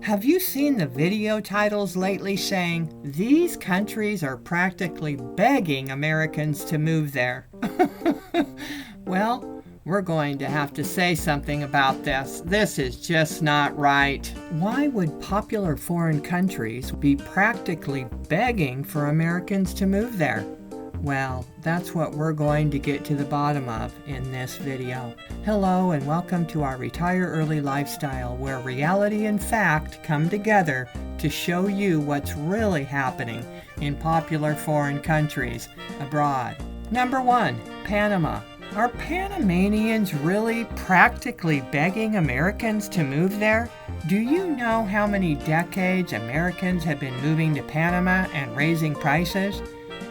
Have you seen the video titles lately saying, "These countries are practically begging Americans to move there"? Well, we're going to have to say something about this. This is just not right. Why would popular foreign countries be practically begging for Americans to move there? Well, that's what we're going to get to the bottom of in this video. Hello and welcome to our Retire Early lifestyle, where reality and fact come together to show you what's really happening in popular foreign countries abroad. Number 1, Panama. Are Panamanians really practically begging Americans to move there? Do you know how many decades Americans have been moving to Panama and raising prices?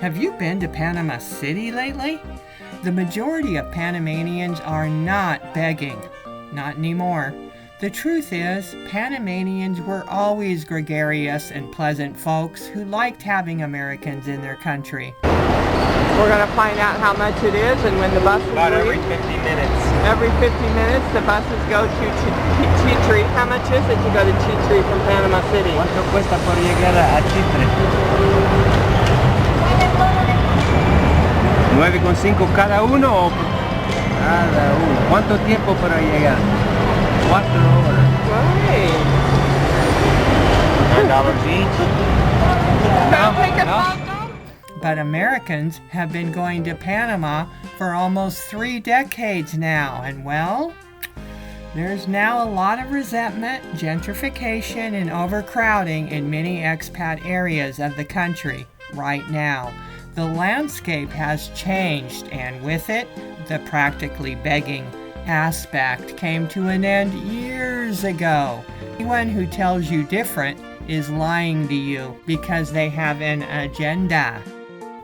Have you been to Panama City lately? The majority of Panamanians are not begging. Not anymore. The truth is, Panamanians were always gregarious and pleasant folks who liked having Americans in their country. We're going to find out how much it is and when the buses About leave. every 50 minutes. Every 50 minutes the buses go to Chitree. How much is it to go to Chitree from Panama City? ¿Cuánto cuesta por llegar a Chipre? 9,5 cada uno o cada uno. ¿Cuánto tiempo para llegar? 4 horas. Right. $10 each. No. But Americans have been going to Panama for almost 3 decades now, and well, there's now a lot of resentment, gentrification, and overcrowding in many expat areas of the country right now. The landscape has changed, and with it, the practically begging aspect came to an end years ago. Anyone who tells you different is lying to you because they have an agenda.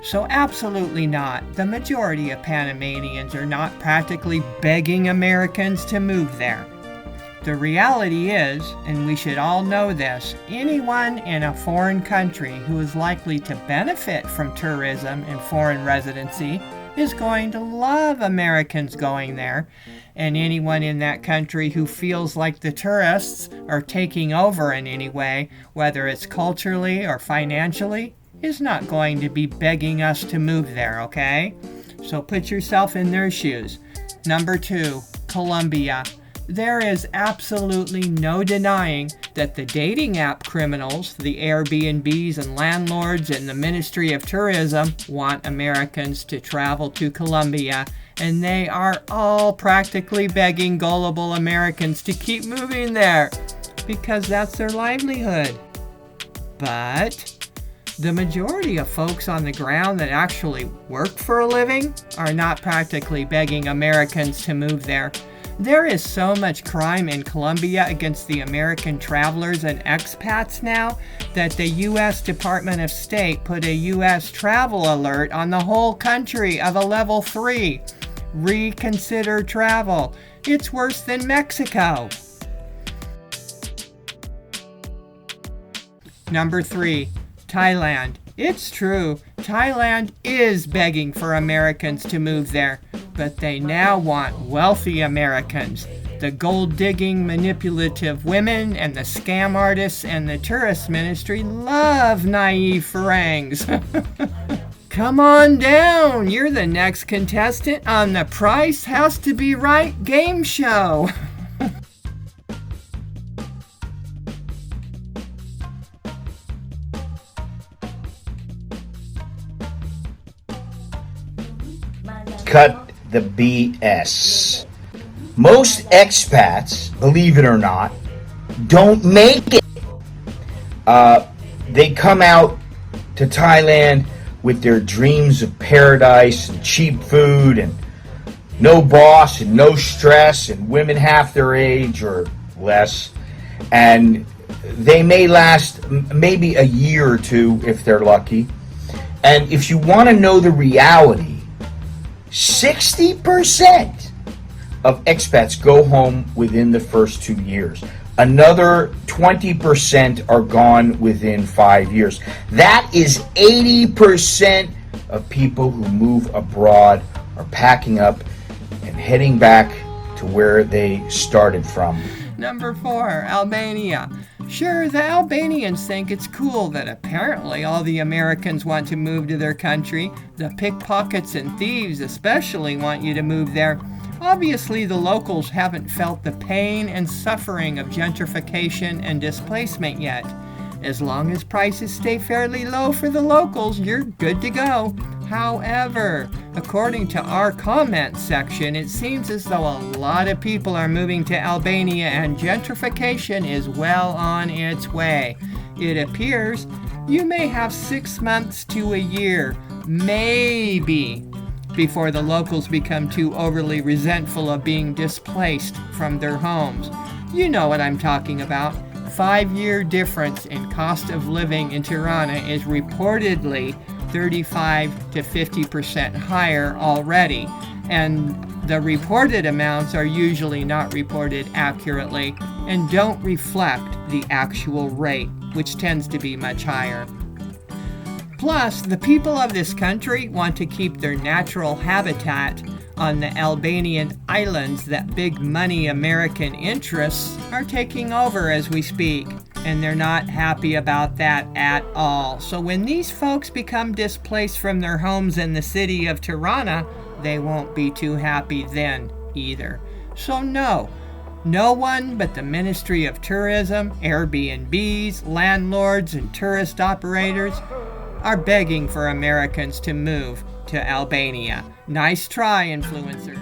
So absolutely not. The majority of Panamanians are not practically begging Americans to move there. The reality is, and we should all know this, anyone in a foreign country who is likely to benefit from tourism and foreign residency is going to love Americans going there, and anyone in that country who feels like the tourists are taking over in any way, whether it's culturally or financially, is not going to be begging us to move there, okay? So put yourself in their shoes. Number 2, Colombia. There is absolutely no denying that the dating app criminals, the Airbnbs and landlords, and the Ministry of Tourism want Americans to travel to Colombia, and they are all practically begging gullible Americans to keep moving there because that's their livelihood. But the majority of folks on the ground that actually work for a living are not practically begging Americans to move there. There is so much crime in Colombia against the American travelers and expats now that the U.S. Department of State put a U.S. travel alert on the whole country of a level 3. Reconsider travel. It's worse than Mexico. Number 3, Thailand. It's true, Thailand is begging for Americans to move there, but they now want wealthy Americans. The gold-digging, manipulative women and the scam artists and the tourist ministry love naive Farangs. Come on down, you're the next contestant on the Price Has to Be Right game show. Cut the BS. Most expats, believe it or not, don't make it. They come out to Thailand with their dreams of paradise and cheap food and no boss and no stress and women half their age or less. And they may last maybe a year or 2 if they're lucky. And if you want to know the reality, 60% of expats go home within the first 2 years. Another 20% are gone within 5 years. That is 80% of people who move abroad are packing up and heading back to where they started from. Number 4, Albania. Sure, the Albanians think it's cool that apparently all the Americans want to move to their country. The pickpockets and thieves especially want you to move there. Obviously, the locals haven't felt the pain and suffering of gentrification and displacement yet. As long as prices stay fairly low for the locals, you're good to go. However, according to our comment section, it seems as though a lot of people are moving to Albania and gentrification is well on its way. It appears you may have 6 months to a year, maybe, before the locals become too overly resentful of being displaced from their homes. You know what I'm talking about. 5-year difference in cost of living in Tirana is reportedly 35 to 50% higher already, and the reported amounts are usually not reported accurately and don't reflect the actual rate, which tends to be much higher. Plus, the people of this country want to keep their natural habitat on the Albanian islands that big money American interests are taking over as we speak, and they're not happy about that at all. So when these folks become displaced from their homes in the city of Tirana, they won't be too happy then either. So no one but the Ministry of Tourism, Airbnbs, landlords, and tourist operators are begging for Americans to move to Albania. Nice try, influencer.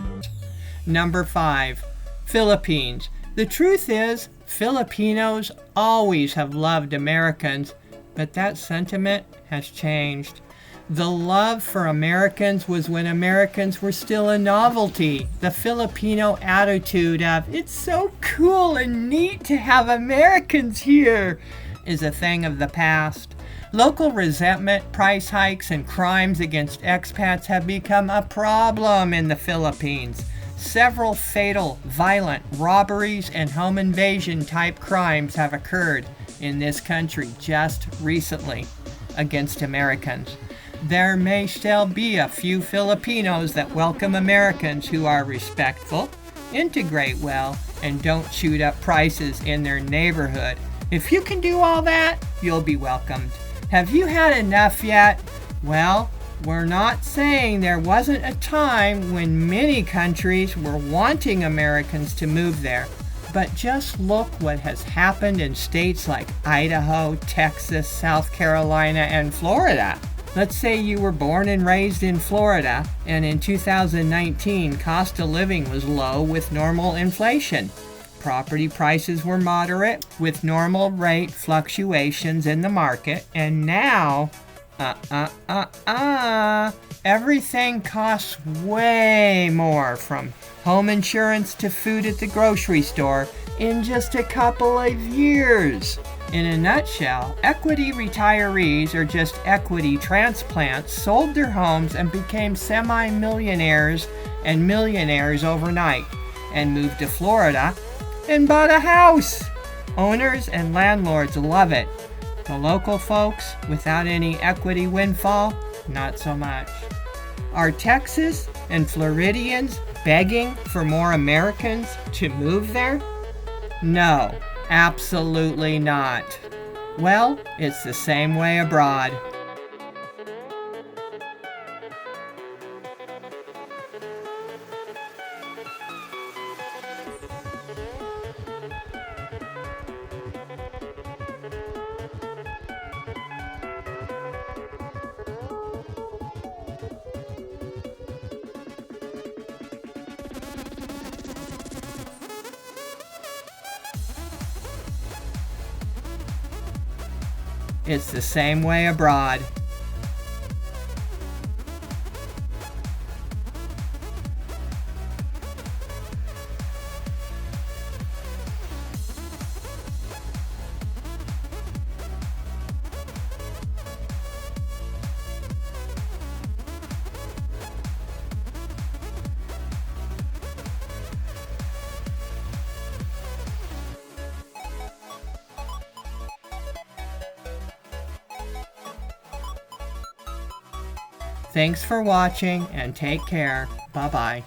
Number 5, Philippines. The truth is, Filipinos always have loved Americans, but that sentiment has changed. The love for Americans was when Americans were still a novelty. The Filipino attitude of, it's so cool and neat to have Americans here, is a thing of the past. Local resentment, price hikes, and crimes against expats have become a problem in the Philippines. Several fatal, violent robberies and home invasion type crimes have occurred in this country just recently against Americans. There may still be a few Filipinos that welcome Americans who are respectful, integrate well, and don't shoot up prices in their neighborhood. If you can do all that, you'll be welcomed. Have you had enough yet? Well, we're not saying there wasn't a time when many countries were wanting Americans to move there, but just look what has happened in states like Idaho, Texas, South Carolina, and Florida. Let's say you were born and raised in Florida, and in 2019, cost of living was low with normal inflation. Property prices were moderate with normal rate fluctuations in the market, and now, everything costs way more, from home insurance to food at the grocery store, in just a couple of years. In a nutshell, equity retirees, or just equity transplants, sold their homes and became semi-millionaires and millionaires overnight, and moved to Florida and bought a house. Owners and landlords love it. The local folks, without any equity windfall, not so much. Are Texas and Floridians begging for more Americans to move there? No, absolutely not. Well, it's the same way abroad. It's the same way abroad. Thanks for watching and take care. Bye-bye.